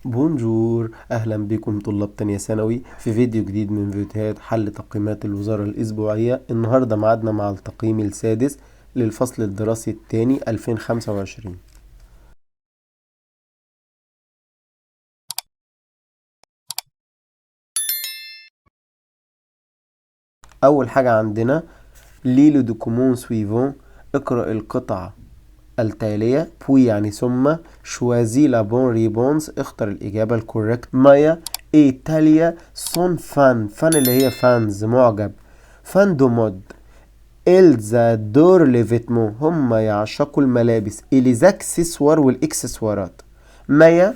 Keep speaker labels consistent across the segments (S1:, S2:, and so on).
S1: بونجور، أهلا بكم طلاب تانية ثانوي في فيديو جديد من فيديوهات حل تقييمات الوزارة الأسبوعية. النهاردة معادنا مع التقييم السادس للفصل الدراسي الثاني 2025. أول حاجة عندنا لي دوكومون سويفون، اقرأ القطعة التالية. بوي يعني ثم، شوازي لا بون ريبونز، اختر الإجابة الكوريكت. مايا إيطاليا سون فان اللي هي فانز معجب. فان دو مود إلزا دور ليفيتمون، هم يعشقوا الملابس. إليزاكسسوار والإكسسوارات. مايا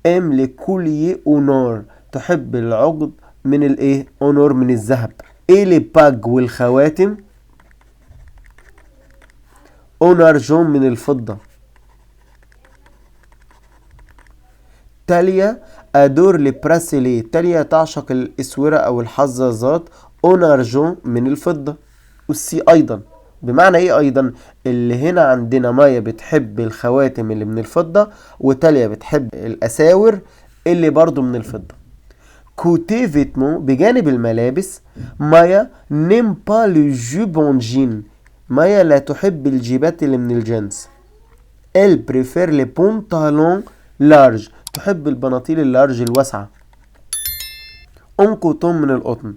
S1: ام لكولي اونور، تحب العقد من الايه؟ اونور من الذهب. إلي باج والخواتم اونارجون من الفضة. تاليا ادور لبراسيلي، تاليا تعشق الاسورة او الحظاظات اونارجون من الفضة. والسي ايضا بمعنى ايه ايضا؟ اللي هنا عندنا مايا بتحب الخواتم اللي من الفضة، وتاليا بتحب الاساور اللي برضو من الفضة. كوتي فيتمون بجانب الملابس، مايا نيم با لو جوبون جين، مايا لا تحب الجيبات اللي من الجنس. elle préfère les pantalons larges، تحب البناطيل اللارج الواسعة. اون كوتون من القطن.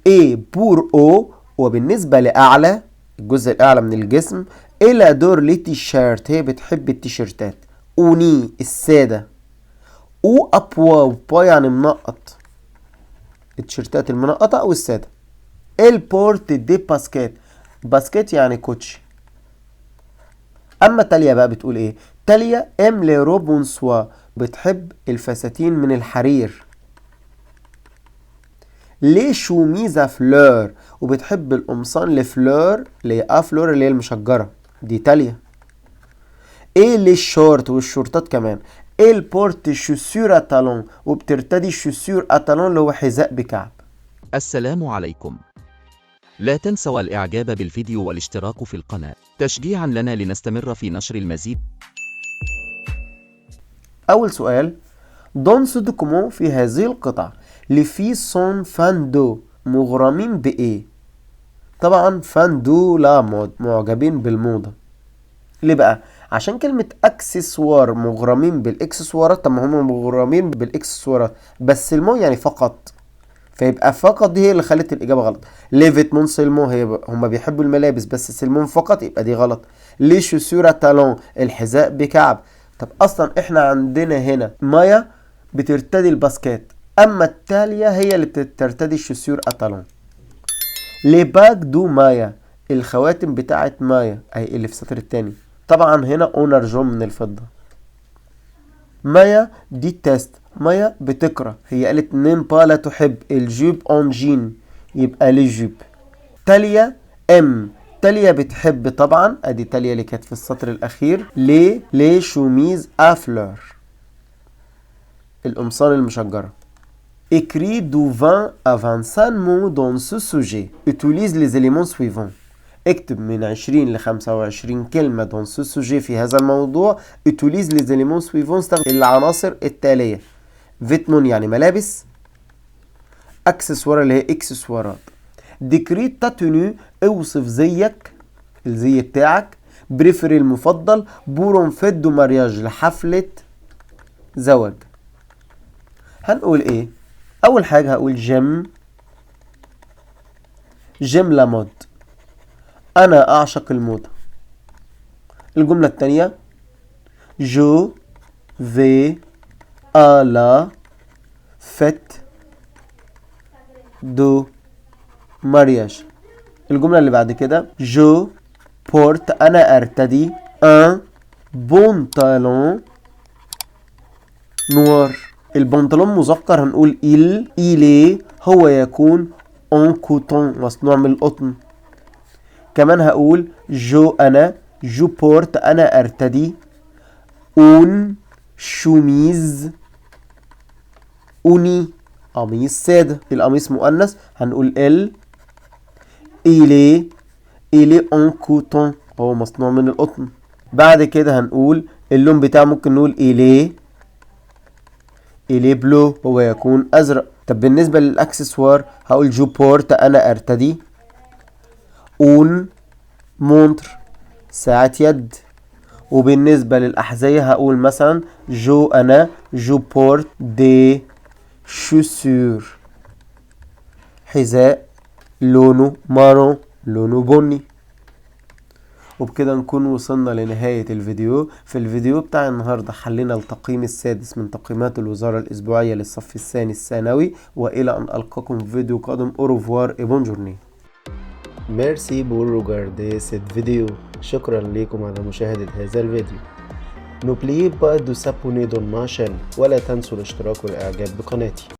S1: اي بور او، وبالنسبة لأعلى الجزء الأعلى من الجسم، إلى دور لي تيشيرت، هي بتحب التيشيرتات. اوني السادة. او أبوا، با يعني منقط، التيشيرتات المنقطة أو السادة. البورت دي باسكيت، باسكيت يعني كوتشي. اما تاليا بقى بتقول ايه؟ تاليا ام لي روبونسوا، بتحب الفساتين من الحرير. لي شوميزا فلور، وبتحب القمصان لفلور، لي افلور اللي هي المشجرة، دي تاليا. ايه لي الشورت والشورتات كمان. البورت شوسور اتالون، وبترتدي شوسور اتالون اللي هو حذاء بكعب.
S2: السلام عليكم. لا تنسوا الإعجاب بالفيديو والاشتراك في القناة تشجيعا لنا لنستمر في نشر المزيد.
S1: أول سؤال، دون سو دوكومون، في هذه القطعة لي في سون فان دو، مغرمين بإيه؟ طبعا فان دو لا مود، معجبين بالموضة. ليه بقى؟ عشان كلمة اكسسوار، مغرمين بالاكسسوارات. طب ما هم مغرمين بالاكسسوارات، بس المو يعني فقط، فيبقى فقط دي هي اللي خلت الإجابة غلط. ليفيت مون سيلمون، هم بيحبوا الملابس بس سيلمون فقط، يبقى دي غلط. لي شوسورة تالون، الحذاء بكعب. طب أصلا احنا عندنا هنا مايا بترتدي الباسكات، أما التالية هي اللي بترتدي الشوسور أتالون. لي باك دو مايا، الخواتم بتاعت مايا أي اللي في السطر التاني. طبعا هنا اونرجون من الفضة. مايا دي تيست، مايا بتكره، هي قالت نين با لا تحب الجيب اون جين، يبقى لي جيب. تاليا ام، تاليا بتحب طبعا، ادي تاليا اللي كانت في السطر الاخير. لي شوميز افلور، القمصان المشجرة. écrit du 20 à 25 mots dans ce sujet. utilise les éléments suivants. اكتب من 20 ل 25 كلمة dans ce sujet في هذا الموضوع. utilise les éléments suivants، استخدم العناصر التالية. فيتمون يعني ملابس. اكسسوار اللي هي اكسسوارات. ديكريت تا تونو، اوصف زيك، الزي بتاعك. بريفري المفضل. بورون فيت دو مارياج، لحفلة زواج. هنقول ايه؟ اول حاجة هقول جيم لا مود، انا اعشق الموضة. الجملة التانية جو في à la fête دو مارياج. الجملة اللي بعد كده جو بورت، أنا أرتدي ان بونتالون نوار. البنطلون مذكر هنقول إلي، هو يكون ان كوتون، مصنوع من القطن. كمان هقول أنا جو بورت، أنا أرتدي اون شوميز اوني، قميص سادة. القميص مؤنث هنقول إلي ان كوتون، هو مصنوع من القطن. بعد كده هنقول اللون بتاعه، ممكن نقول إليه بلو هو يكون أزرق. طب بالنسبة للأكسسوار هقول جو بورت أنا أرتدي اون مونتر ساعة يد. وبالنسبة للأحذية هقول مثلا جو بورت دي شوسور حذاء لونه مارون لونه بني. وبكده نكون وصلنا لنهاية الفيديو. في الفيديو بتاع النهاردة حلينا التقييم السادس من تقييمات الوزارة الأسبوعية للصف الثاني الثانوي، وإلى أن ألقاكم في فيديو قادم. أوروفوار et bonne journée.
S3: ميرسي بور روغاردي سيت فيديو. شكرا لكم على مشاهدة هذا الفيديو. N'oubliez pas de s'abonner dans ma chaîne ولا تنسوا الاشتراك والإعجاب بقناتي.